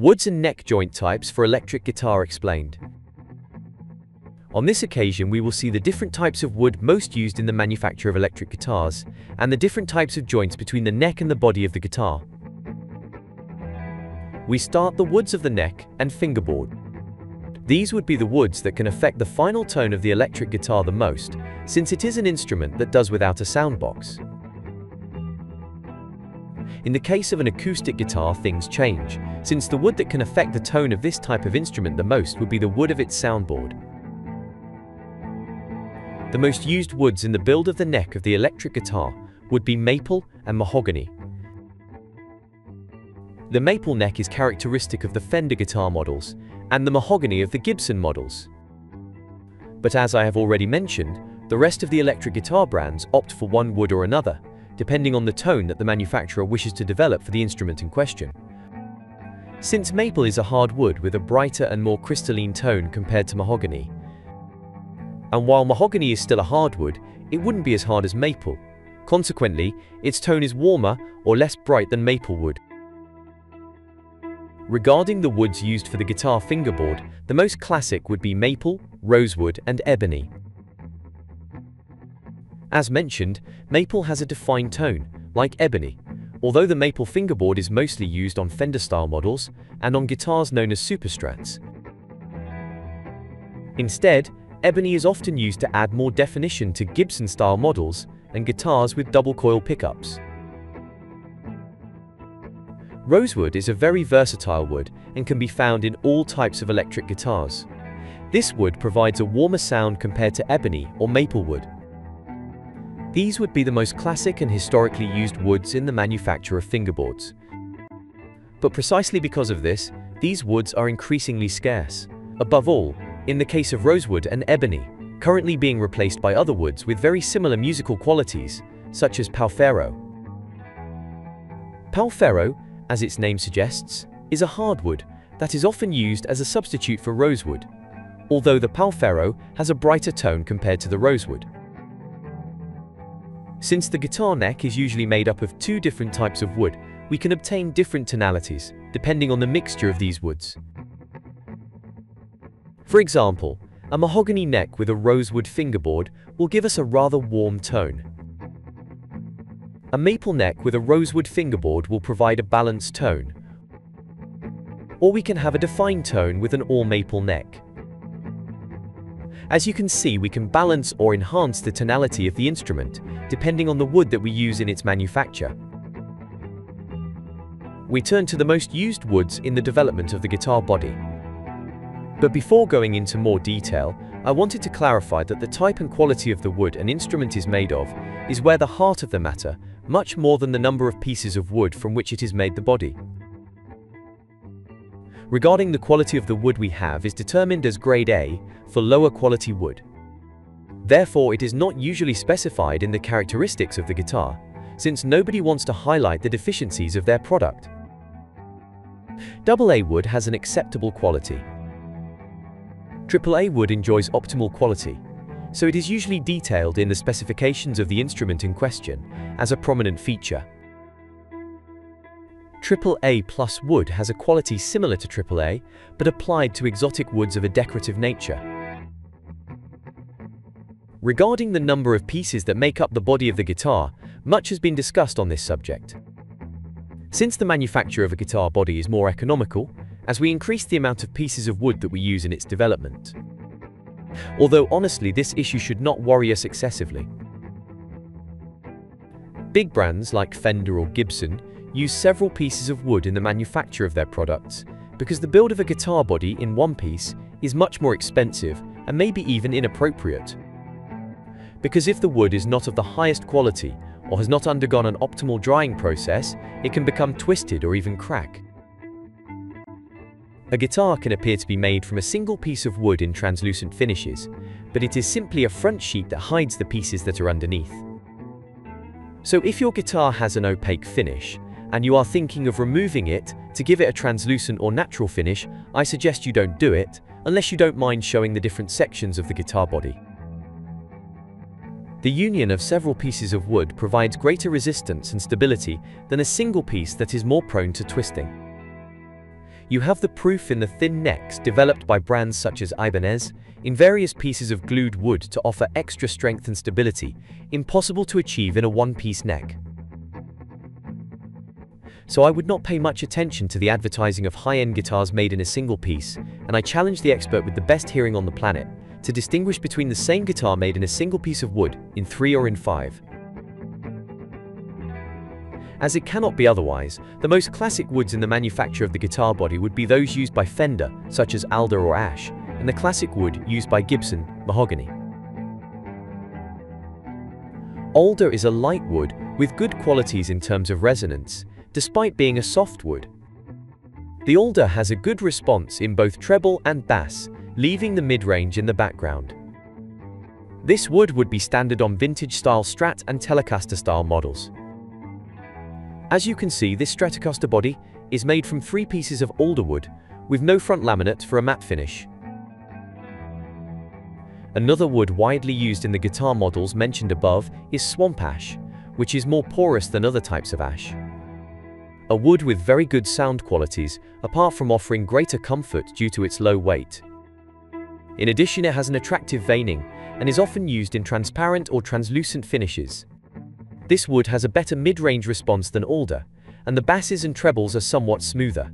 Woods and neck joint types for electric guitar explained. On this occasion, we will see the different types of wood most used in the manufacture of electric guitars, and the different types of joints between the neck and the body of the guitar. We start the woods of the neck and fingerboard. These would be the woods that can affect the final tone of the electric guitar the most, since it is an instrument that does without a sound box. In the case of an acoustic guitar, things change, since the wood that can affect the tone of this type of instrument the most would be the wood of its soundboard. The most used woods in the build of the neck of the electric guitar would be maple and mahogany. The maple neck is characteristic of the Fender guitar models, and the mahogany of the Gibson models. But as I have already mentioned, the rest of the electric guitar brands opt for one wood or another, depending on the tone that the manufacturer wishes to develop for the instrument in question. Since maple is a hard wood with a brighter and more crystalline tone compared to mahogany, and while mahogany is still a hardwood, it wouldn't be as hard as maple. Consequently, its tone is warmer or less bright than maple wood. Regarding the woods used for the guitar fingerboard, the most classic would be maple, rosewood, and ebony. As mentioned, maple has a defined tone, like ebony, although the maple fingerboard is mostly used on Fender-style models and on guitars known as superstrats. Instead, ebony is often used to add more definition to Gibson-style models and guitars with double-coil pickups. Rosewood is a very versatile wood and can be found in all types of electric guitars. This wood provides a warmer sound compared to ebony or maple wood. These would be the most classic and historically used woods in the manufacture of fingerboards. But precisely because of this, these woods are increasingly scarce. Above all, in the case of rosewood and ebony, currently being replaced by other woods with very similar musical qualities, such as palfero. Palfero, as its name suggests, is a hardwood that is often used as a substitute for rosewood, although the palfero has a brighter tone compared to the rosewood. Since the guitar neck is usually made up of two different types of wood, we can obtain different tonalities, depending on the mixture of these woods. For example, a mahogany neck with a rosewood fingerboard will give us a rather warm tone. A maple neck with a rosewood fingerboard will provide a balanced tone. Or we can have a defined tone with an all-maple neck. As you can see, we can balance or enhance the tonality of the instrument, depending on the wood that we use in its manufacture. We turn to the most used woods in the development of the guitar body. But before going into more detail, I wanted to clarify that the type and quality of the wood an instrument is made of is where the heart of the matter, much more than the number of pieces of wood from which it is made the body. Regarding the quality of the wood we have is determined as grade A for lower quality wood. Therefore, it is not usually specified in the characteristics of the guitar, since nobody wants to highlight the deficiencies of their product. AA wood has an acceptable quality. AAA wood enjoys optimal quality, so it is usually detailed in the specifications of the instrument in question as a prominent feature. AAA plus wood has a quality similar to AAA, but applied to exotic woods of a decorative nature. Regarding the number of pieces that make up the body of the guitar, much has been discussed on this subject. Since the manufacture of a guitar body is more economical, as we increase the amount of pieces of wood that we use in its development. Although honestly, this issue should not worry us excessively. Big brands like Fender or Gibson use several pieces of wood in the manufacture of their products because the build of a guitar body in one piece is much more expensive and maybe even inappropriate. Because if the wood is not of the highest quality or has not undergone an optimal drying process, it can become twisted or even crack. A guitar can appear to be made from a single piece of wood in translucent finishes, but it is simply a front sheet that hides the pieces that are underneath. So if your guitar has an opaque finish, and you are thinking of removing it to give it a translucent or natural finish, I suggest you don't do it, unless you don't mind showing the different sections of the guitar body. The union of several pieces of wood provides greater resistance and stability than a single piece that is more prone to twisting. You have the proof in the thin necks developed by brands such as Ibanez, in various pieces of glued wood to offer extra strength and stability, impossible to achieve in a one-piece neck. So I would not pay much attention to the advertising of high-end guitars made in a single piece, and I challenge the expert with the best hearing on the planet to distinguish between the same guitar made in a single piece of wood, in 3 or in 5. As it cannot be otherwise, the most classic woods in the manufacture of the guitar body would be those used by Fender, such as alder or ash, and the classic wood used by Gibson, mahogany. Alder is a light wood with good qualities in terms of resonance, despite being a soft wood. The alder has a good response in both treble and bass, leaving the mid-range in the background. This wood would be standard on vintage-style Strat and Telecaster-style models. As you can see, this Stratocaster body is made from 3 pieces of alder wood, with no front laminate for a matte finish. Another wood widely used in the guitar models mentioned above is swamp ash, which is more porous than other types of ash. A wood with very good sound qualities, apart from offering greater comfort due to its low weight. In addition, it has an attractive veining and is often used in transparent or translucent finishes. This wood has a better mid-range response than alder, and the basses and trebles are somewhat smoother.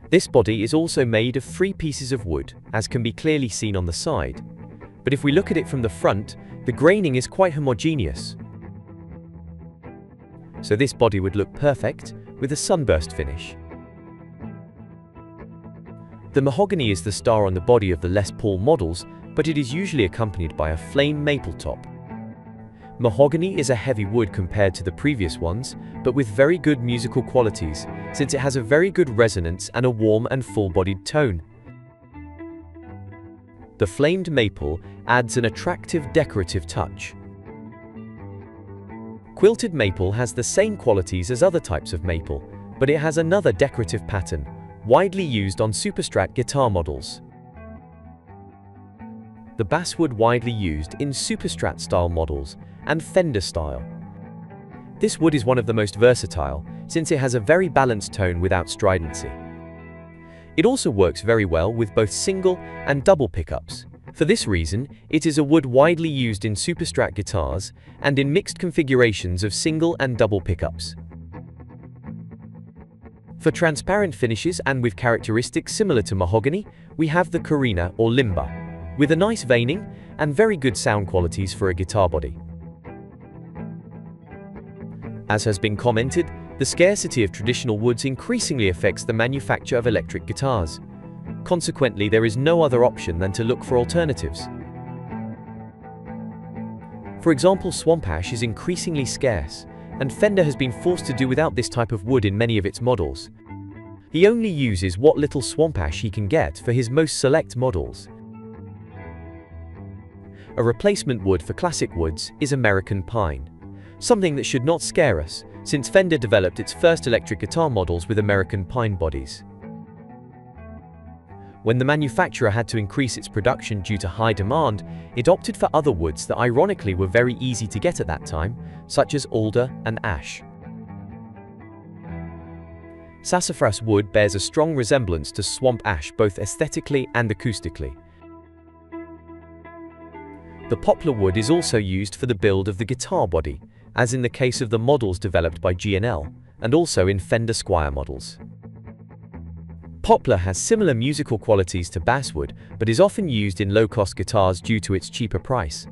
This body is also made of 3 pieces of wood, as can be clearly seen on the side. But if we look at it from the front, the graining is quite homogeneous. So this body would look perfect with a sunburst finish. The mahogany is the star on the body of the Les Paul models, but it is usually accompanied by a flame maple top. Mahogany is a heavy wood compared to the previous ones, but with very good musical qualities, since it has a very good resonance and a warm and full-bodied tone. The flamed maple adds an attractive decorative touch. Quilted maple has the same qualities as other types of maple, but it has another decorative pattern, widely used on Superstrat guitar models. The basswood widely used in Superstrat style models and Fender style. This wood is one of the most versatile, since it has a very balanced tone without stridency. It also works very well with both single and double pickups. For this reason, it is a wood widely used in Superstrat guitars and in mixed configurations of single and double pickups. For transparent finishes and with characteristics similar to mahogany, we have the Carina or Limba, with a nice veining and very good sound qualities for a guitar body. As has been commented, the scarcity of traditional woods increasingly affects the manufacture of electric guitars. Consequently, there is no other option than to look for alternatives. For example, swamp ash is increasingly scarce, and Fender has been forced to do without this type of wood in many of its models. He only uses what little swamp ash he can get for his most select models. A replacement wood for classic woods is American pine, something that should not scare us, since Fender developed its first electric guitar models with American pine bodies. When the manufacturer had to increase its production due to high demand, it opted for other woods that ironically were very easy to get at that time, such as alder and ash. Sassafras wood bears a strong resemblance to swamp ash both aesthetically and acoustically. The poplar wood is also used for the build of the guitar body, as in the case of the models developed by G&L, and also in Fender Squier models. Poplar has similar musical qualities to basswood, but is often used in low-cost guitars due to its cheaper price.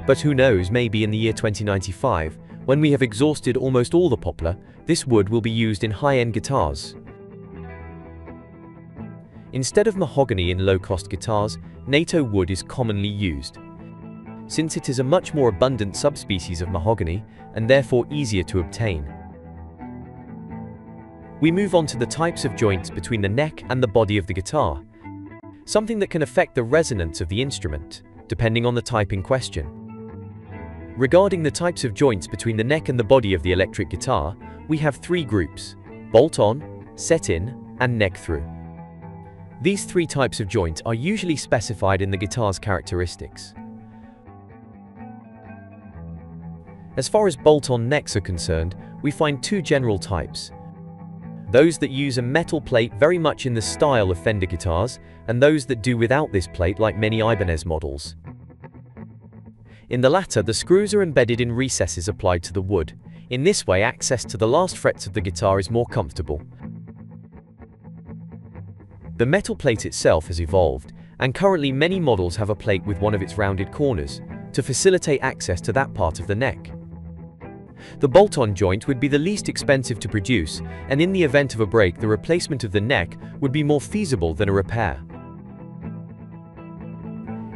But who knows, maybe in the year 2095, when we have exhausted almost all the poplar, this wood will be used in high-end guitars. Instead of mahogany in low-cost guitars, NATO wood is commonly used, since it is a much more abundant subspecies of mahogany and therefore easier to obtain. We move on to the types of joints between the neck and the body of the guitar, something that can affect the resonance of the instrument, depending on the type in question. Regarding the types of joints between the neck and the body of the electric guitar, we have 3 groups: bolt-on, set-in, and neck-through. These 3 types of joint are usually specified in the guitar's characteristics. As far as bolt-on necks are concerned, we find 2 general types: those that use a metal plate very much in the style of Fender guitars, and those that do without this plate like many Ibanez models. In the latter, the screws are embedded in recesses applied to the wood. In this way, access to the last frets of the guitar is more comfortable. The metal plate itself has evolved, and currently many models have a plate with one of its rounded corners, to facilitate access to that part of the neck. The bolt-on joint would be the least expensive to produce, and in the event of a break, the replacement of the neck would be more feasible than a repair.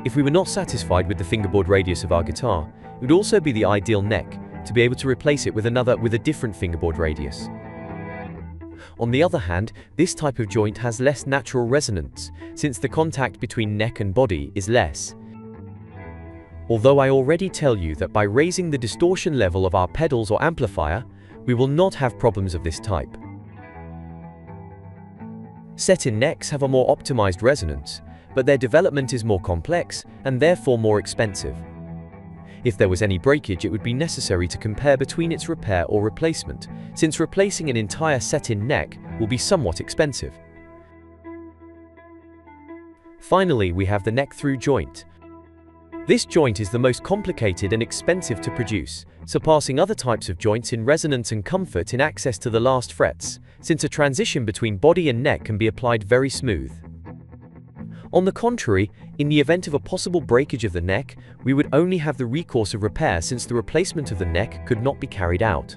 If we were not satisfied with the fingerboard radius of our guitar, it would also be the ideal neck to be able to replace it with another with a different fingerboard radius. On the other hand, this type of joint has less natural resonance, since the contact between neck and body is less. Although I already tell you that by raising the distortion level of our pedals or amplifier, we will not have problems of this type. Set-in necks have a more optimized resonance, but their development is more complex and therefore more expensive. If there was any breakage, it would be necessary to compare between its repair or replacement, since replacing an entire set-in neck will be somewhat expensive. Finally, we have the neck-through joint. This joint is the most complicated and expensive to produce, surpassing other types of joints in resonance and comfort in access to the last frets, since a transition between body and neck can be applied very smooth. On the contrary, in the event of a possible breakage of the neck, we would only have the recourse of repair, since the replacement of the neck could not be carried out.